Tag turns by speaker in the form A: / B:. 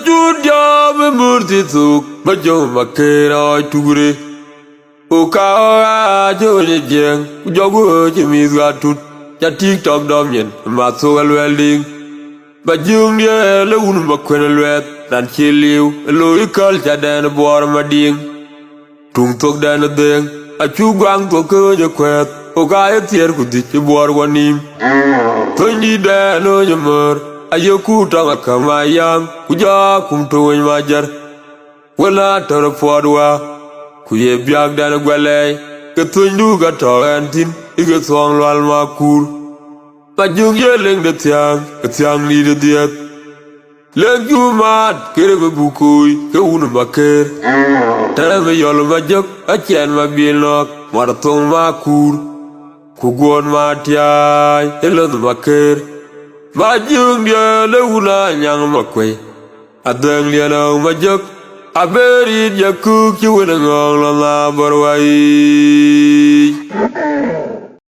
A: Judia me murti tuk bajo makera tugure Uka jone jeng jogo jemi gatut ja TikTok domyen ma so welding bajung ye le un bakwen lwet dan chiliu lo ikal ja den bor mading tung tok dan deng a chu gwang to ko je kwet Uka etier kudich bor wanim Tondi da no jamur ayoku tanga kamayam kuja kumtoy majar wala tor podwa kuye biag dan gwalay ke tundu ga torantin ige song lal makur pajung yeleng de tiang ni de diet leng jumat kere be bukuy ke unu maker tara me yol majok a chen ma bilok mar tong makur kugon matiay elod maker Bajung dia leula nyang makwe Adeng dia nang majok Aberi dia kuk cuwe nangong lama berwai